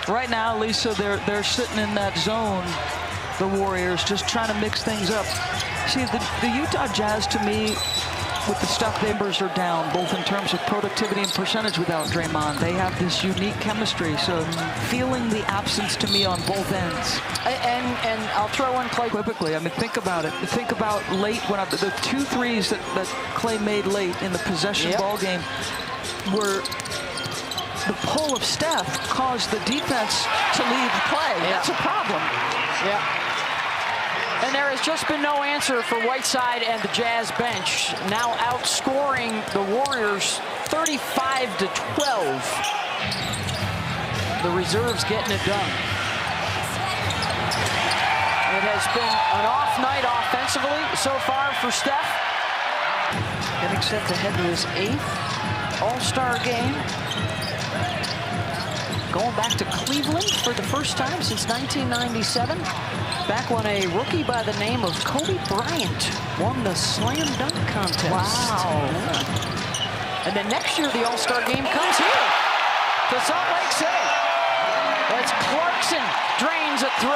Right now, Lisa, they're sitting in that zone, the Warriors, just trying to mix things up. See, the Utah Jazz, to me, with the stuff numbers are down, both in terms of productivity and percentage without Draymond. They have this unique chemistry, so feeling the absence to me on both ends. And I'll throw in Clay quickly. I mean, think about it. Think about late when the 2 threes that Clay made late in the possession ball game were the pull of Steph caused the defense to leave play. That's a problem. And there has just been no answer for Whiteside and the Jazz bench, now outscoring the Warriors 35-12. The reserves getting it done. It has been an off night offensively so far for Steph. Getting set to head to his 8th All-Star game. Going back to Cleveland for the first time since 1997. Back when a rookie by the name of Kobe Bryant won the slam dunk contest. Wow. And then next year, the All-Star game comes here to Salt Lake City. As Clarkson drains a 3.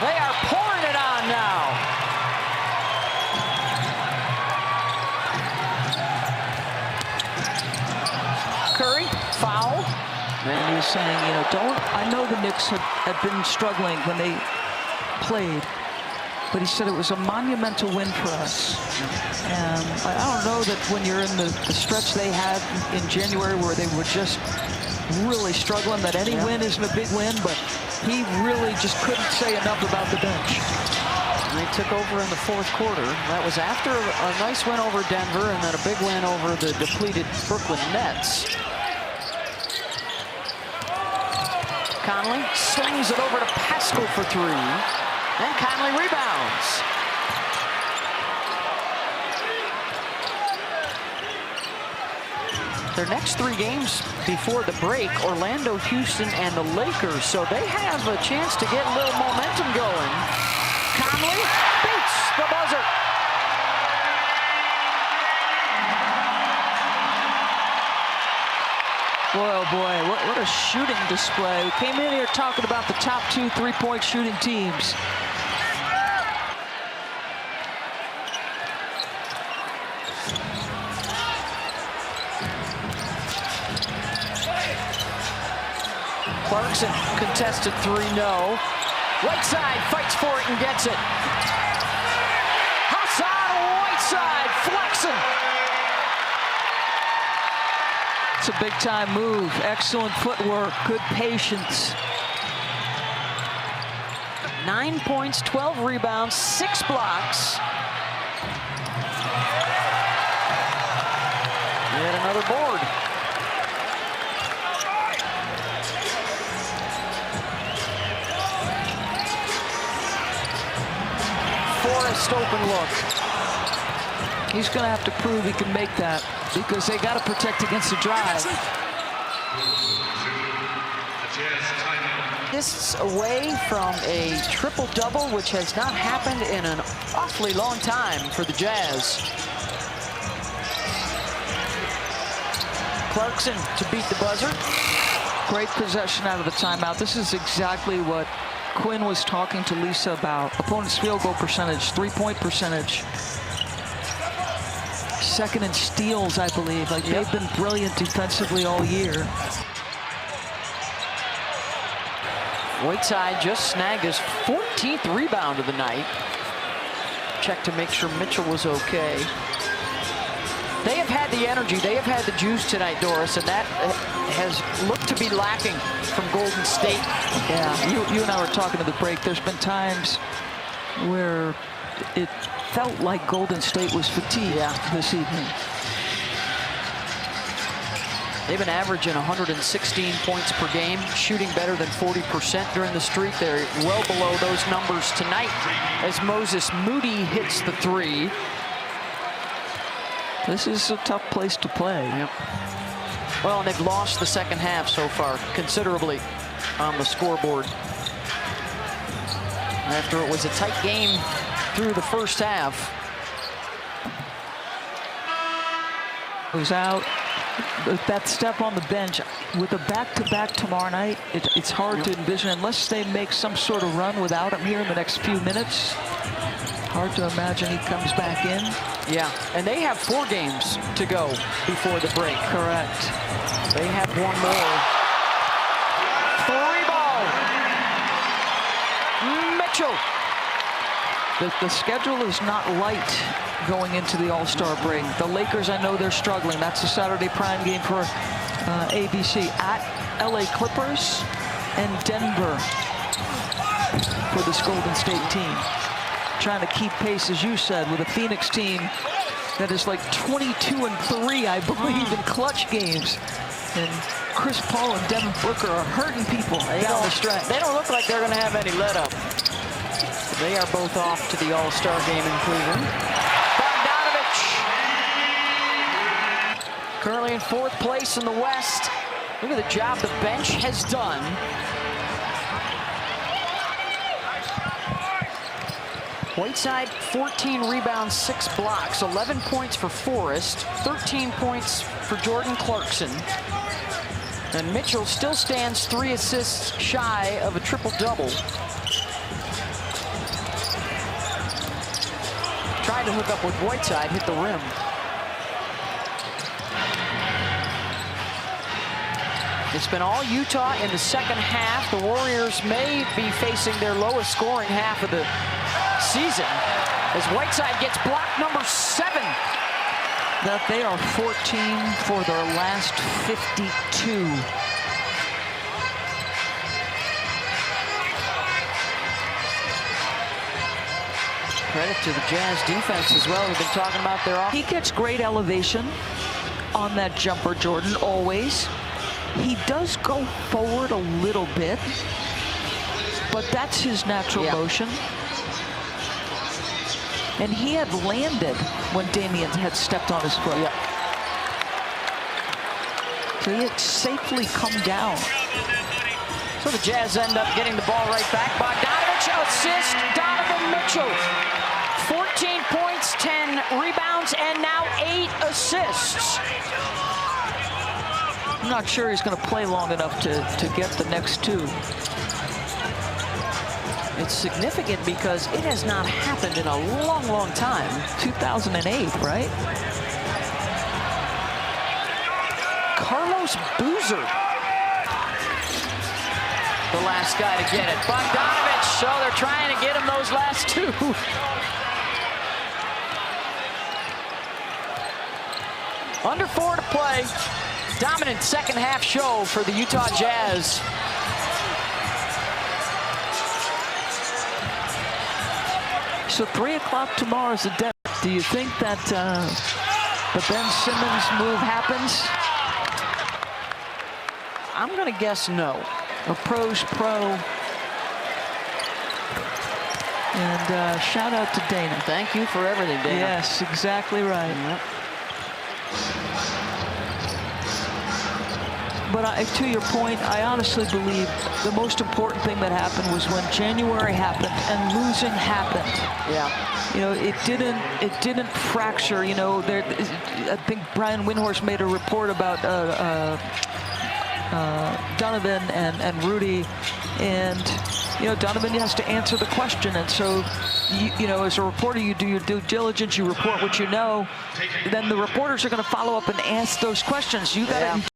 They are pouring it on now. Curry, foul. And he was saying, you know, I know the Knicks had been struggling when they played, but he said it was a monumental win for us. And I don't know that when you're in the stretch they had in January where they were just really struggling, that any win isn't a big win, but he really just couldn't say enough about the bench. They took over in the 4th quarter. That was after a nice win over Denver and then a big win over the depleted Brooklyn Nets. Conley slings it over to Pascal for 3. And Conley rebounds. Their next 3 games before the break, Orlando, Houston, and the Lakers. So they have a chance to get a little momentum going. Conley beats the buzzer. Boy, oh boy, what a shooting display. We came in here talking about the top 2 3-point shooting teams. Clarkson, contested 3, no. Whiteside fights for it and gets it. Hassan Whiteside flexing. It's a big-time move. Excellent footwork, good patience. 9 points, 12 rebounds, 6 blocks. Yet another board. Forrest open look. He's going to have to prove he can make that because they got to protect against the drive. This away from a triple-double, which has not happened in an awfully long time for the Jazz. Clarkson to beat the buzzer. Great possession out of the timeout. This is exactly what Quinn was talking to Lisa about. Opponent's field goal percentage, 3-point percentage. 2nd in steals, I believe. Like they've been brilliant defensively all year. Whiteside just snagged his 14th rebound of the night. Check to make sure Mitchell was okay. They have had the energy, they have had the juice tonight, Doris, and that has looked to be lacking from Golden State. Yeah, you and I were talking to the break. There's been times where it felt like Golden State was fatigued this evening. They've been averaging 116 points per game, shooting better than 40% during the streak. They're well below those numbers tonight as Moses Moody hits the 3. This is a tough place to play. Well, and they've lost the second half so far considerably on the scoreboard. After it was a tight game through the first half. Who's out? that step on the bench with a back-to-back tomorrow night, it's hard to envision unless they make some sort of run without him here in the next few minutes. Hard to imagine he comes back in. Yeah, and they have 4 games to go before the break. Correct. They have 1 more. 3 ball. Mitchell. The schedule is not light going into the All-Star break. The Lakers, I know they're struggling. That's a Saturday prime game for ABC. At LA Clippers and Denver for this Golden State team. Trying to keep pace, as you said, with a Phoenix team that is like 22-3, I believe, in clutch games. And Chris Paul and Devin Booker are hurting people down the stretch. They don't look like they're going to have any let up. They are both off to the All-Star game in Cleveland. Bogdanovich, currently in 4th place in the West. Look at the job the bench has done. Whiteside, 14 rebounds, 6 blocks, 11 points for Forrest, 13 points for Jordan Clarkson. And Mitchell still stands 3 assists shy of a triple-double. Tried to hook up with Whiteside, hit the rim. It's been all Utah in the second half. The Warriors may be facing their lowest scoring half of the season as Whiteside gets block number 7. That they are 14 for their last 52. Credit to the Jazz defense as well. We've been talking about their offense. He gets great elevation on that jumper, Jordan, always. He does go forward a little bit, but that's his natural motion. And he had landed when Damian had stepped on his foot. So he had safely come down. So the Jazz end up getting the ball right back. Bogdanovich assist, Donovan Mitchell. 14 points, 10 rebounds, and now 8 assists. I'm not sure he's going to play long enough to get the next 2. It's significant because it has not happened in a long, long time. 2008, right? Carlos Boozer, the last guy to get it. Bogdanovich, so they're trying to get him those last 2. Under 4 to play. Dominant second half show for the Utah Jazz. So 3 o'clock tomorrow is the deadline. Do you think that the Ben Simmons move happens? I'm going to guess no. A pro's pro. And shout out to Dana. Thank you for everything, Dana. Yes, exactly right. Yep. But to your point, I honestly believe the most important thing that happened was when January happened and losing happened. Yeah. You know, it didn't fracture. You know, I think Brian Windhorst made a report about Donovan and Rudy, and you know, Donovan has to answer the question, and so you know, as a reporter, you do your due diligence, you report what you know, then the reporters are going to follow up and ask those questions. You got to